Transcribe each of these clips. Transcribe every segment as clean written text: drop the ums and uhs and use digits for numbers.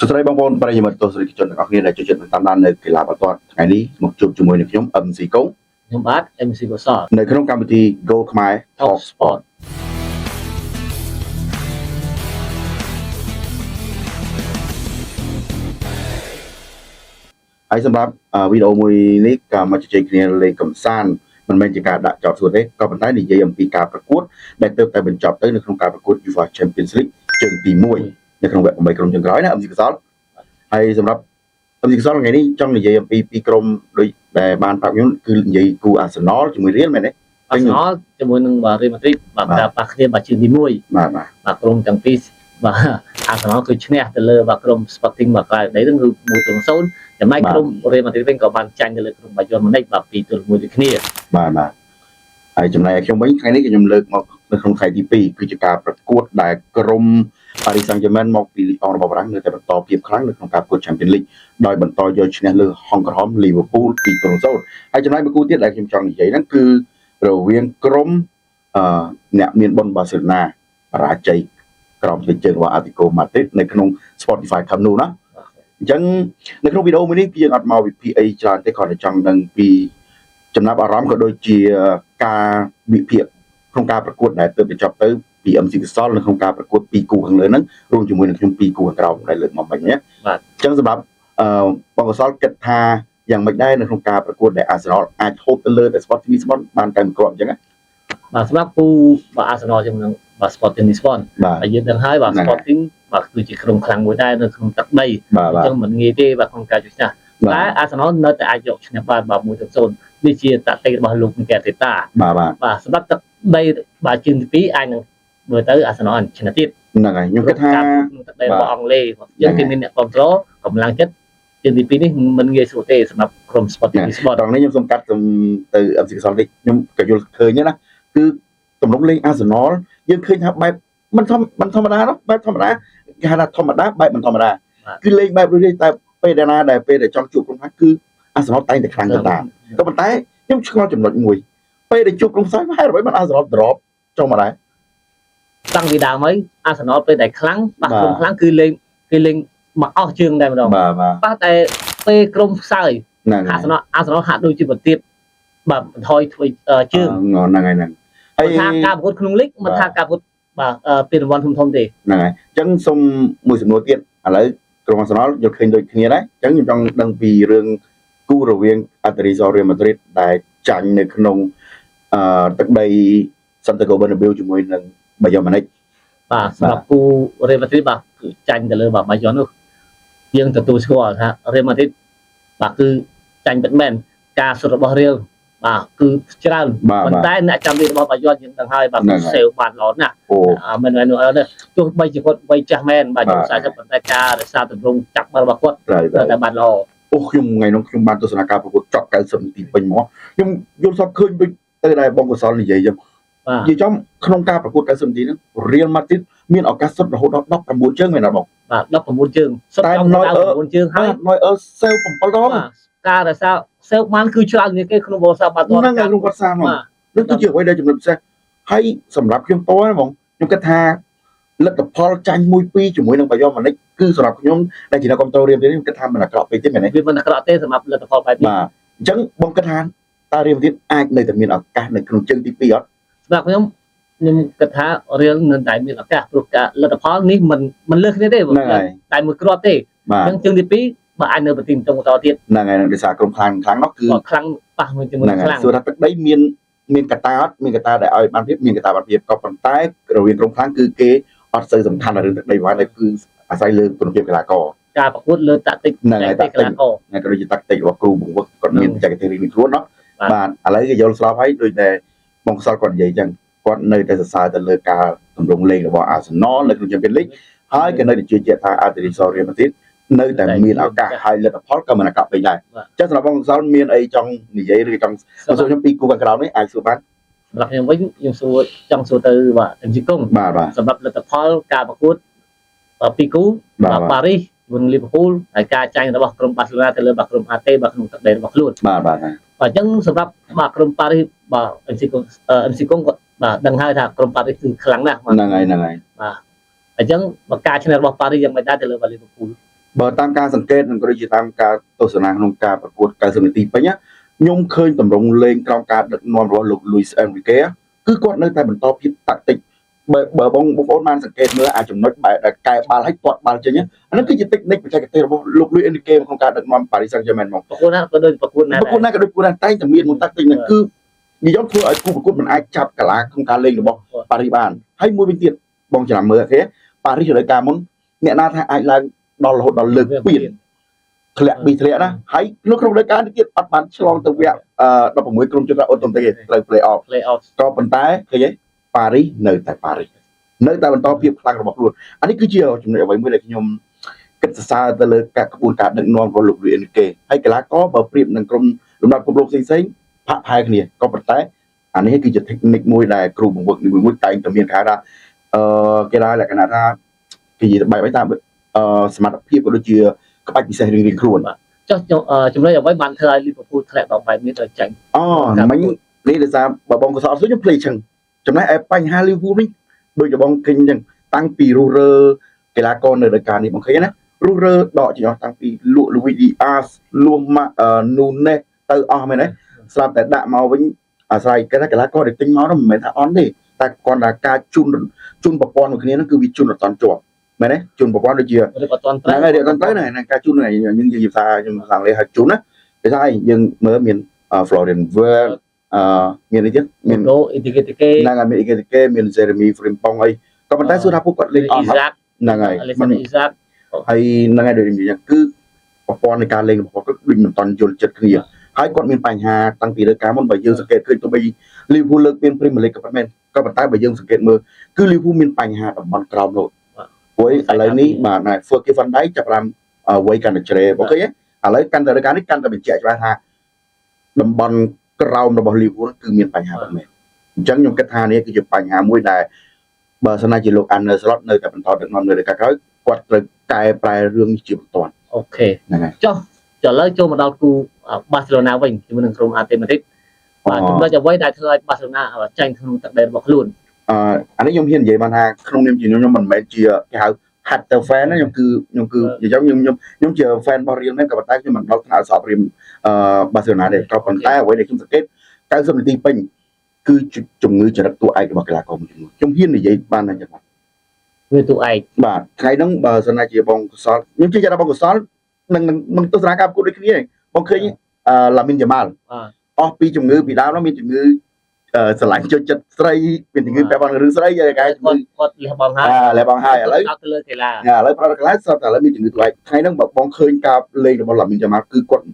สุดท้ายบางคนปริยมตัวสุริกิจจากนี้ได้จุดตามด้านในกีฬาบอลตัวไงนี้มุกจุดจมูกในขยมMC กงยมบัต MC กสอในขนมการบันทีโกลขมาย Talk Sport ไอ้สำหรับวิดีโอมวยนี้ก็มาจะเจอกันเลยกับซานมันเป็นการดักจอบส่วนนี้ก็เป็นท้ายในเยี่ยมปีการประกวดได้เติมแต่เป็นจอบเติมในโครงการประกวดยูฟ่าแชมเปี้ยนส์ลีกเชิงปีมวยในโครงแบบใบกรมจังร้อยนะMC กสอนไอ้สำหรับMC กสอนไงนี้จังในเยี่ยมปีกรมโดยแต่บานปากยุนคือใหญ่กูอาร์เซนอลจมูกเรียนไหมเนี่ยอาร์เซนอลจมูกหนึ่งบาเรอัลมาดริดบาปากเรียนบาชื่อดีมวยบากรมจังปีบาอาร์เซนอลคือชนะแต่เลยบากรมสปอร์ติ้งบากได้ตั้งคือมวยตัวโซนแต่ไม่กรมเรียลมาดริดเป็นกับบานจันเลยกรมบาจอนมันได้บาปีตัวมวยตัวนี้มาไอ้จำนายช่วงวันครั้งนี้ก็ยังเลิกมาในโครงข่ายที่ปีคือจะการประกวดได้กรมปารีสแซงต์แชร์แมงมอกปีลีอองระบบรังในแต่บรรทอเพียบครั้งในโครงการประกวดแชมเปี้ยนลีกโดยบรรทอยชนะเลือกฮองกงลิเวอร์พูลปีตัวโซนไอ้จำนายประกวดที่ได้คิมจองใหญ่นั่นคือเราเวียงกรมเนี่ยเมียนบอลบาร์เซโลนาราใจกรมไปเจอว่าอาร์ติโกมาติดในขนม Spotify คำนูนะจังในขนมวิดีโอนี้พี่ยังอัดมาวิพีไอจานที่ขอในจังดังปีจำนับอารมณ์ก็โดยเจียการวิเพียโครงการประกวดได้เติมไปจับเติมปีMC กสอนในโครงการประกวดปีกูข้างเลยนั้นรวมจำนวนในช่วงปีกูของเราได้เลยมาแบบนี้จังสำหรับปองกสอนกัดทาอย่างไม่ได้ในโครงการประกวดได้อาร์เซนอลอาจโฮตเลยแต่สปอร์ตทีวีสปอร์ตบานการกรอบจังไงสำหรับผู้บาอาร์เซนอลจำนวนบาสปอร์ติ้งนิสบอนไปยืนดังให้บาสปอร์ติ้งบาคือจีกรงคลังมวยได้ในคงตักใบจังเหมือนงี้ที่บาโครงการจุดนะและอาร์เซนอลเนื้อแต่อายุชนะบาบามวยตัวโซนดิเชียตัดเตะบาลูกแก่ติดตาบาสำหรับตักใบบาจึงปีอันหนึ่งเมื่อtớiอาร์เซนอลชนะติดนั่นไงยังกระทาตักได้บอลเล่ยังทีมเนี่ยความโตกำลังchấtจึงปีนี้มันเงยสุดเตะสำหรับกรมสปอร์ติ้งนิสบอนตอนนี้ยังสมกัดtừ MC กสอนยังกับยูเคยเนี่ยนะคือตำรวจเล่นอาร์เซนอลยังเคยทำแบบมันธรรมดาเนาะแบบธรรมดาขนาดธรรมดาแบบมันธรรมดาคือเล่นแบบเรื่อยๆแต่ไปดานาได้ไปได้จองจูบตรงนั้นคืออาร์เซนอลตายแต่ครั้งต่างๆก็มันตายยังชอบจำนวนมวยไปได้จูบตรงซ้ายไม่ให้หรอกมันอาร์เซนอลดรอปจงมาได้ตั้งวีดาวไหมอาร์เซนอลไปได้ครั้งบางครั้งคือเล่นมาอ้อเชิงได้มาดองป้าแต่ไปกรมใส่อาร์เซนอลหาดูจีบติดแบบทอยเชิงงอนยังไงนั่นมาทางการพูดคนุ่งลิกมาทางการพูดแบบเป็นวันทุ่มๆดีนั่นไงจังสมมวยสมนติอะไรกรมอาร์เซนอลยกขึ้นโดยนี้ได้จังยังต้องดังปีเรื่องกู้ระเวียงอัตริซอเรียมาดริดได้จังในขนมตักใบซันตาโกบานาเบลจมวยหนึ่งบายอมันได้สำหรับกูเรียมาดริดแบบจังแต่เลยแบบบายอนก็ยังตัวตัวชัวร์ฮะเรียมาดริดแบบคือจังเป็นแมนการสุดบอลเรียลคือเจ้ามันได้เนี่ยจำได้ว่าบายอนยังต่างหากแบบเซลล์บาดร้อนน่ะมันอะไรเนี่ยตัวใบจีบใบจ่าแมนบายอนสายจะเป็นแต่การหรือซาตุรงจับมาบักวัดแต่บาดร้อนโอ้ยยังไงน้องยังบานตัวสถานการณ์ประกอบจับการสมติเป็นหมอยังยศเคยไปได้บองกุศลใหญ่ยังยี่จอมขนมการประกวดการสมตินั้นเรียนมาติดมีออกการสดโหดดอกประมูลเชิงไหมนะบอกดอกประมูลเชิงแต่น้อยประมูลเชิงให้น้อยเซลผมปลอมการแต่เซลมันคือชาเนี่ยก็ขนมโบราณบาตัวนั่งไงลุงกัดซามอ่ะนั่นตัวเกี่ยวไว้ได้จำนวนเซให้สำหรับยมโต้นะมองยมกระทาแล้วแต่พอจันมวยปีจมวยนั่งไปย่อมันได้คือสำหรับยมได้จีนกรมโตเรียนที่กระทามันกระไปที่ไหนมันกระเตะสำหรับแล้วแต่พอไปมาจังบงกระทานตาเรียนที่ไอ้ในแต่มีอากาศในขนมเชิงที่ปีอ่ะสำหรับยมกระทาเรียนเงินได้มีอากาศปลุกกะแล้วแต่พอนี้มันเลิกได้หมดได้มือกระเตะยังเชิงที่ปีมาอันเนอร์ปฏิมตรงต่อที่นั่นไงในสากลครั้งนั้นคือครั้งป่ะมันจะมือครั้งส่วนถ้าได้มีกระตาได้เอาบางทีมีกระตาบางทีก็ปันใต้เราเรียนตรงครั้งคือเกอัดใส่สำคัญอะไรในวันในคืออาศัยเรื่องตัวเกี่ยวกับการก่อการประกวดเรื่องตัดติ๊กนั่นไงตัดติ๊กนั่นก็เลยตัดติ๊กว่าครูบุ๋มว่าก่อนมีจากเทเลวิชั่นเนาะบ้านอะไรก็ยอมสลับให้โดยในมองสลับก่อนใหญ่จังก่อนในแต่สายแต่เลยการทำโรงเรียนกับว่าอาสนอเลยคือจะเป็นเล็กให้กันในเชื่อเจ้าทางอาร์ติสอเรียมาติดnơiแต่มีอากาศไฮเลยแต่พอก็มันกลับไปได้จังสำหรับบางสาวมีไอ้จังนี่ใหญ่หรือจังบางส่วนยังปีกูกันกระเราเนี่ยไอ้สุบันสำหรับยังไว้ยังสู้จังสู้ตือว่าเอ็มซิกุ้งสำหรับเลยแต่พอการประกวดปีกูปารีสบนลิเวอร์พูลไอ้การใจระหว่างกรมบาร์เซโลนาแต่เลยบางกรมอาร์เต้บางกรมตัดเดนบางลุ่นจังสำหรับบางกรมปารีสบางเอ็มซิกุ้งก็ดังให้ถ้ากรมปารีสคือครั้งน่ะนั่งไงจังบางการชนะบางปารีสยังไม่ได้แต่เลยบางลิเวอร์พูล បើតាមការសង្កេតនិងក៏ដូចជាតាមការទស្សនាក្នុងការប្រកួត90នាទីពេញខ្ញុំឃើញតម្រង់លេងក្រោមការដឹកនាំរបស់លោក Luis Enrique គឺគាត់នៅតែបន្តភាពតាក់ទិកបើបងប្អូនបានសង្កេតមើលអាចចំណុចបែបដែលកែបាល់ឲ្យទាត់បាល់ចេញអានោះគឺជា technique បច្ចេកទេសរបស់លោក Luis Enrique ក្នុងការដឹកនាំ Paris Saint-Germain មកប្រកួតណាក៏ដូចប្រកួតណាក៏ដូចប្រកួតណាតែងតែមានមួយ tactic ហ្នឹងគឺនិយាយធ្វើឲ្យគូប្រកួតមិនអាចចាប់កីឡាក្នុងការលេងរបស់ Paris បានហើយមួយវិញទៀតបងចាំមើលគេ Paris រដូវកាលមុនអ្នកណាថាអាចឡើងដល់រហូតដល់លើក2ធ្លាក់2ធ្លាក់ណាហើយក្នុងរដូវកាលនេះទៀតអត់បានឆ្លងទៅវគ្គ16ក្រុមជម្រើសអូតូទេត្រូវ play off ក៏ប៉ុន្តែឃើញទេ Paris នៅតែ Paris នៅតែបន្តភាពខ្លាំងរបស់ខ្លួនអានេះគឺជាចំណុចអ្វីមួយដែលខ្ញុំគិតសរសើរទៅលើការក្បួនការដឹកនាំរបស់លោក Luis Enrique ហើយកីឡាករបើប្រៀបនឹងក្រុមលំដាប់ពិភពលោកផ្សេងៗផាក់ផែគ្នាក៏ប៉ុន្តែអានេះគឺជា technique មួយដែលគ្រូបង្វឹកមួយតែងតែមានគេថាគេថាលក្ខណៈថាគេនិយាយបែបហ្នឹងតាមសមត្ថភាពក៏ដូចជាក្បាច់ពិសេសរៀងៗខ្លួនចុះចំណុចអ្វីបានធ្វើឲ្យ Liverpool ធ្លាក់ដល់បែបនេះទៅចាញ់មិញនេះដោយសារបើបងកសោតខ្ញុំ play ចឹងចំណែកឯបញ្ហា Liverpool នេះដូចជាបងឃើញចឹងតាំងពីរុះរើកីឡាករនៅរដូវកាលនេះបងឃើញណារុះរើដកចោលតាំងពីលក់ Luis Diaz លួស Nunes ទៅអស់មែនទេស្រាប់តែដាក់មកវិញអាស្រ័យគេថាកីឡាករដែលទិញមកនោះមិនមែនថាអន់ទេតែគាត់ថាការជូនប្រព័ន្ធមួយគ្នាហ្នឹងគឺវាជូនអត់តាន់ជាប់មែនទេជូនប្រព័ន្ធដូចជាអត់តាន់ត្រូវហ្នឹងហើយអត់តាន់ត្រូវហ្នឹងការជូនហ្នឹងយើងនិយាយភាសាខ្ញុំខាងលេហៅជូនណាគេថាយើងមើលមាន Florian Wirtz មានអីទៀតមាន Ekitike ហ្នឹងហើយមាន Ekitike មាន Jeremy Frimpong អីក៏ប៉ុន្តែសួរថាពួកគាត់លេងអត់ហ្នឹងហើយមិនហើយហ្នឹងហើយដូចនិយាយគឺប្រព័ន្ធនៃការលេងរបស់គាត់ដូចមិនតាន់យល់ចិត្តគ្នាហើយគាត់មានបញ្ហាតាំងពីលើការមុនបើយើងសង្កេតឃើញទៅបី Liverpool លើកមាន Premier League ក៏ប៉ុន្តែបើយើងសង្កេតមើលគឺ Liverpool មានបញ្ហាតំបន់ក្រោមនោះព្រោះឥឡូវនេះបាទ Fergie van Dijk ចាប់បានវ័យកាន់តែជ្រេអូខេឥឡូវកាន់តែរការនេះកាន់តែបញ្ជាក់ច្បាស់ថាតំបន់ក្រោមរបស់ Liverpool គឺមានបញ្ហាមែនអញ្ចឹងខ្ញុំគិតថានេះគឺជាបញ្ហាមួយដែលបើសិនណាជាលោក Arne Slot នៅតែបន្តដឹកនាំនៅរការក្រោយគាត់ត្រូវកែប្រែរឿងនេះជាបន្ទាន់អូខេហ្នឹងហើយចុះឥឡូវចូលមកដល់គូ Barcelona វិញជាមួយនឹងក្រុម Atletico Madrid បាទចំណុចអ្វីដែលធ្វើឲ្យ Barcelona ចាញ់ក្នុងទឹកដីរបស់ខ្លួនអានេះខ្ញុំហ៊ាននិយាយបានថាក្នុងនាមជាខ្ញុំមិនមែនជាគេហៅ Hatter fan ណាខ្ញុំគឺនិយាយខ្ញុំជា fan របស់ Real មែនក៏ប៉ុន្តែខ្ញុំមិនដល់ថ្នាក់សពរៀមBarcelona ទេក៏ប៉ុន្តែអ្វីដែលខ្ញុំសង្កេត90នាទីពេញគឺជំងឺចរិតតួឯករបស់កីឡាករមួយចំនួនខ្ញុំហ៊ាននិយាយបានថាចឹងបាទវាតួឯកបាទថ្ងៃហ្នឹងបើសិនណាជាបងកុសលខ្ញុំជឿថាបងកុសលនឹងទស្សនាការប្រកួតដូចគ្នាបងឃើញឡាមីនយ៉ាម៉ាល់អស់ពីជំងឺពីដើមនោះមានជំងឺស្រឡាញ់ចូលចិត្តស្រីមានជំងឺពាក់ព័ន្ធរឿងស្រីគេគាត់លះបង់ហើយឥឡូវទៅលើកីឡាឥឡូវប្រដកីឡាស្រាប់តែឥឡូវមានជំងឺថ្លៃថ្ងៃហ្នឹងបើបងឃើញការលេងរបស់ឡាមីនយ៉ាម៉ាល់គឺគាត់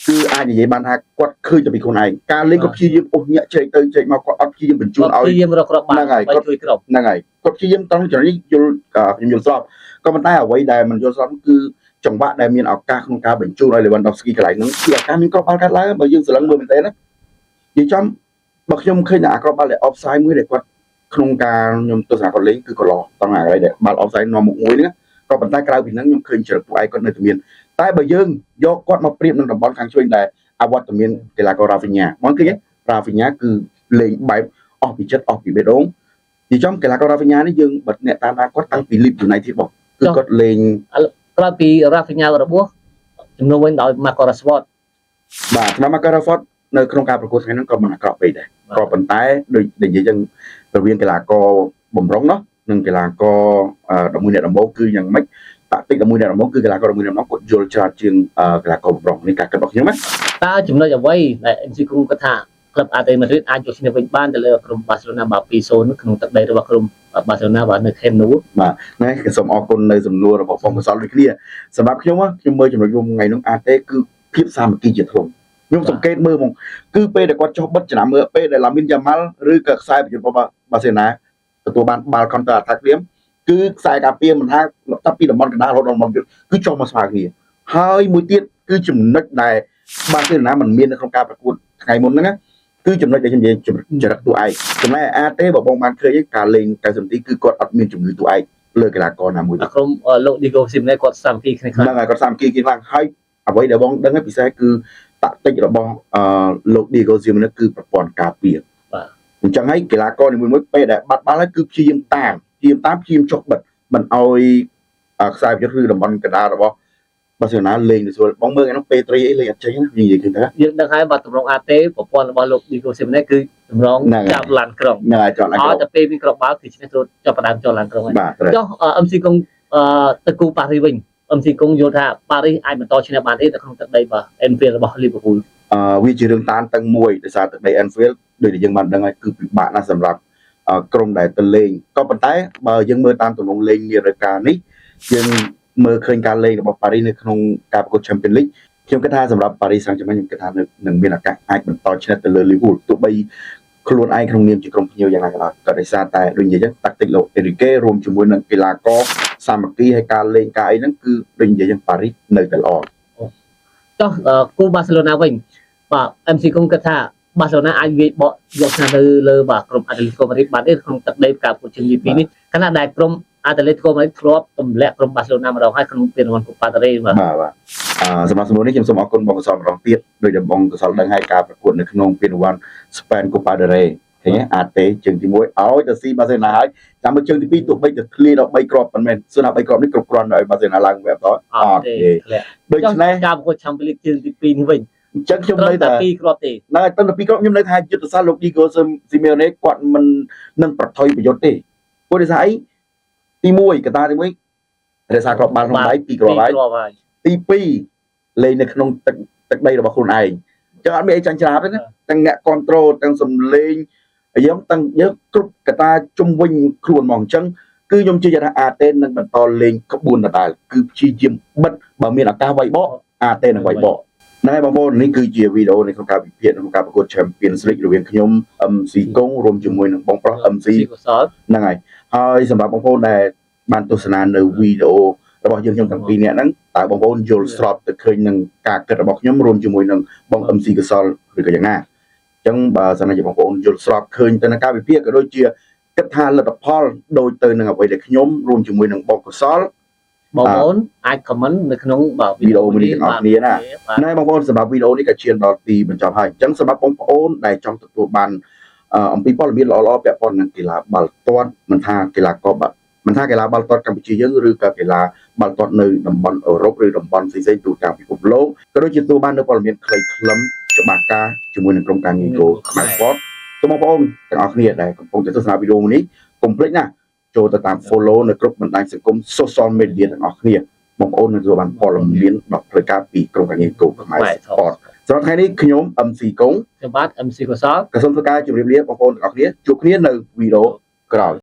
គឺអាចនិយាយបានថាគាត់ឃើញតែពីខ្លួនឯងការលេងគាត់ព្យាយាមអូសញាក់ជែកទៅជែកមកគាត់អត់ព្យាយាមបញ្ជូនឲ្យព្យាយាមរកគ្រាប់បាល់គាត់ជួយក្រុមហ្នឹងហើយគាត់ព្យាយាមត្រង់ចំណុចយល់ខ្ញុំយល់ស្របក៏ប៉ុន្តែអ្វីដែលមិនយល់ស្របគឺចង្វាក់ដែលមានឱកាសក្នុងការបញ្ជូនឲ្យ Lewandowski កន្លែងហ្នឹងគឺឱកាសមានគ្រាប់បាល់កាត់ឡើងបើយើងស្រឡឹងមើលមែនទេណានិយាយចំបើខ្ញុំឃើញតែអាគ្រាប់បាល់ដែល offside មួយដែលគាត់ក្នុងការខ្ញុំទស្សនាគាត់លេងគឺគាត់ល្អតង់ហើយដែលបាល់ offside នាំមុខមួយហ្នឹងក៏ប៉ុន្តែក្រៅពីហ្នឹងខ្ញុំឃើញជ្រើសពួកឯងគាត់នៅតែមានតែបើយើងយកគាត់មកប្រៀបនឹងតំបន់ខាងឆ្វេងដែលអវត្តមានកីឡាករ Rafinha មកឃើញទេ Rafinha គឺលេងបែបអស់ពីចិត្តអស់ពីបេះដូងនិយាយចំកីឡាករ Rafinha នេះយើងបិទអ្នកតាមដានគាត់តាំងពី Leeds United បងគឺគាត់លេងក្រៅពី Rafinha របស់ជំនួសវិញដោយ Marco Rashford បាទឆ្នាំ Marco Rashford នៅក្នុងការប្រកួតថ្ងៃហ្នឹងក៏មិនអាក្រក់ពេកដែរក៏ប៉ុន្តែដូចនិយាយចឹងរវាងកីឡាករបំរុងនោះនិងកីឡាករ11អ្នកដំបូងគឺយ៉ាងម៉េចតាក់ទិក11អ្នកដំបូងគឺកីឡាករ11អ្នកដំបូងគាត់យល់ច្រើនជាងកីឡាករបំរុងនេះការគិតរបស់ខ្ញុំណាតើចំណុចអ្វីដែល MC គ្រូគាត់ថាក្លឹប Atletico Madrid អាចយកឈ្នះវិញបានទៅលើក្រុម Barcelona បាទ 2-0 ក្នុងទឹកដីរបស់ក្រុម Barcelona បាទនៅ Camp Nou បាទណាខ្ញុំសូមអរគុណនៅសំណួររបស់បងកសលដូចគ្នាសម្រាប់ខ្ញុំមើលចំណុចថ្ងៃនោះ AT គឺភាពសាមគ្គីជាធំខ្ញុំសង្កេតមើលមកគឺពេលដែលគាត់ចុះបិទចំណាំមើលពេលដែលឡាមីនយ៉ាម៉ាល់ឬក៏ខ្សែប្រយុទ្ធរបស់បាសេណាទទួលបានបាល់ counter attack ព្រាមគឺខ្សែការពារមិនថាតាពីតំបន់កណ្ដាលរហូតដល់តំបន់គឺចុះមកស្មើគ្នាហើយមួយទៀតគឺចំណុចដែលបាសេណាមិនមាននៅក្នុងការប្រកួតថ្ងៃមុនហ្នឹងគឺចំណុចដែលខ្ញុំនិយាយចរិតតួឯកចំណែកអាទេបើបងបានឃើញការលេង90នាទីគឺគាត់អត់មានជំងឺតួឯកលើកីឡាករណាមួយទេក្រុមលោក Diego Simeone គាត់សាមគ្គីគ្នាខ្លាំងហ្នឹងហើយគាត់សាមគ្គីគ្នាខ្លាំងហើយអ្វីដែលបងដឹងពិសេសគឺតាក់ទិករបស់លោក Diego Simeone គឺប្រព័ន្ធការពារបាទអញ្ចឹងហើយកីឡាករនីមួយៗពេលដែលបាត់បាល់ហើយគឺព្យាយាមចុះបិទមិនឲ្យខ្សែប្រយុទ្ធឬតំបន់កណ្ដាលរបស់ បើសិនណាលេងទៅស្រួលបងមើលឯនោះពេលត្រីអីលេងអត់ចេញណានិយាយឃើញថា យើងដឹងហើយបើតម្រង AT ប្រព័ន្ធរបស់លោក Nico Simone គឺតម្រងចាប់ឡានក្រុង ហ្នឹងហើយចង់ឡើង ឲ្យតែពេលមានក្របបាល់គឺឈ្នះចូលចាប់ផ្ដើមចូលឡានក្រុងហើយ បាទត្រូវ ចុះ MC កុងទៅគូប៉ារីសវិញ MC កុងយល់ថាប៉ារីសអាចបន្តឈ្នះបានទេនៅក្នុងទឹកដីរបស់ Anfield របស់ Liverpool វាជារឿងតានតឹងមួយដោយសារទឹកដី Anfield ដូចដែលយើងបានដឹងហើយគឺពិបាកណាស់សម្រាប់ក្រុមដែលទៅលេងក៏ប៉ុន្តែបើយើងមើលតាមទម្រង់លេងនារកាលនេះយើងមើលឃើញការលេងរបស់ប៉ារីសនៅក្នុងការប្រកួត Champions League ខ្ញុំគិតថាសម្រាប់ប៉ារីសសាំងហ្ជាម៉ែនខ្ញុំគិតថានឹងមានឱកាសអាចបន្តឈ្នះទៅលើ Liverpool ទោះបីខ្លួនឯងក្នុងនាមជាក្រុមភ្ញៀវយ៉ាងណាក៏ដោយក៏ដោយសារតែដូចនិយាយចឹងតាក់ទិកលោក Enrique រួមជាមួយនឹងកីឡាករសាមគ្គីហើយការលេងការអីហ្នឹងគឺដូចនិយាយចឹងប៉ារីសនៅតែល្អ ចុះគូ Barcelona វិញបាទ MC កុងគិតថា Barcelona អាចវាយបកយកឈ្នះទៅលើបាទក្រុម Atletico Madrid បានទេក្នុងទឹកដីការប្រកួត Champions League នេះខណៈដែលក្រុម Atletico Madrid ធ្លាប់ទម្លាក់ក្រុម Barcelona ម្ដងហើយក្នុងពានរង្វាន់ Copa del Rey បាទ បាទសម្រាប់សំណួរនេះខ្ញុំសូមអរគុណបងកសលម្ដងទៀតដោយដែលបងកសលដឹងហើយការប្រកួតនៅក្នុងពានរង្វាន់ Spain Copa del Rey ឃើញទេអាតេជើងទី1ឲ្យទៅស៊ីបាសេណាហើយតាមមើលជើងទី2ទោះបីទៅធ្លាយដល់3គ្រាប់ប៉ុន្មានសូណា3គ្រាប់នេះគ្រប់គ្រាន់ឲ្យបាសេណាឡើងវាអត់អត់ទេដូច្នេះ ការប្រកួត Champions League ជើងទី2នេះវិញ អញ្ចឹងខ្ញុំនៅតែ 2គ្រាប់ទេ នៅតែ2គ្រាប់ខ្ញុំនៅថាយុទ្ធសាស្ត្រលោក Diego Simeone គាត់មិននឹងប្រថុយប្រយុទ្ធទេព្រោះដោយសារអីទី1កត្តាទី1រក្សាគ្រាប់បាល់ក្នុងដៃ2គ្រាប់ហើយ ទី2លេងនៅក្នុងទឹកដីរបស់ខ្លួនឯងចឹងអត់មានអីចាញ់ច្រាបទេណាទាំងអ្នកគ្រប់គ្រងទាំងសំលេងយើងទាំងយើងគ្រប់កត្តាជុំវិញខ្លួនហ្មងអញ្ចឹងគឺខ្ញុំជឿថាអាតេនឹងបន្តលេងក្បួនដដែលគឺព្យាយាមបិទបើមានឱកាសវាយបកអាតេនឹងវាយបកហ្នឹងហើយបងប្អូននេះគឺជាវីដេអូនៅក្នុងការវិភាគក្នុងការប្រកួត Champions League រវាងខ្ញុំ MC កុងរួមជាមួយនឹងបងប្រុស MC ហ្នឹងហើយសម្រាប់បងប្អូនដែលបានទស្សនានៅវីដេអូរបស់យើងខ្ញុំទាំងពីរនាក់ហ្នឹងតើបងប្អូនយល់ស្របទៅឃើញនឹងការគិតរបស់ខ្ញុំរួមជាមួយនឹងបង MC កសលឬក៏យ៉ាងណាអញ្ចឹងបើសិនជាបងប្អូនយល់ស្របឃើញទៅនឹងការវិភាគក៏ដូចជាគិតថាលទ្ធផលដូចទៅនឹងអ្វីដែលខ្ញុំរួមជាមួយនឹងបងកសលបងប្អូនអាច comment នៅក្នុងវីដេអូនេះទាំងអស់គ្នាណាណែបងប្អូនសម្រាប់វីដេអូនេះក៏ឈានដល់ទីបញ្ចប់ហើយអញ្ចឹងសម្រាប់បងប្អូនដែលចង់ទទួលបានអំពីព័ត៌មានល្អៗពាក់ព័ន្ធនឹងកីឡាបាល់ទាត់មិនថាកីឡាករមិនថាកីឡាបាល់ទាត់កម្ពុជាយើងឬក៏កីឡាបាល់ទាត់នៅតំបន់អឺរ៉ុបឬតំបន់ផ្សេងៗទូទាំងពិភពលោកក៏ដូចជាទទួលបាននៅព័ត៌មានខ្លីខ្លឹមច្បាស់ការជាមួយនឹងក្រុមការងារគោខ្មែរ Sport សូមបងប្អូនទាំងអស់គ្នាដែលកំពុងតែទស្សនាវីដេអូនេះកុំភ្លេចណាចូលទៅតាម follow នៅគ្រប់បណ្ដាញសង្គម social media ទាំងអស់គ្នាបងប្អូននឹងទទួលបានព័ត៌មានដល់ផ្លូវការពីក្រុមការងារគោខ្មែរ Sport សម្រាប់ថ្ងៃនេះខ្ញុំ MC កុងខ្ញុំបាទ MC កសលក៏សូមធ្វើការជម្រាបលាបងប្អូនទាំងអស់គ្នាជួបគ្នានៅវីដេអូក្រោយ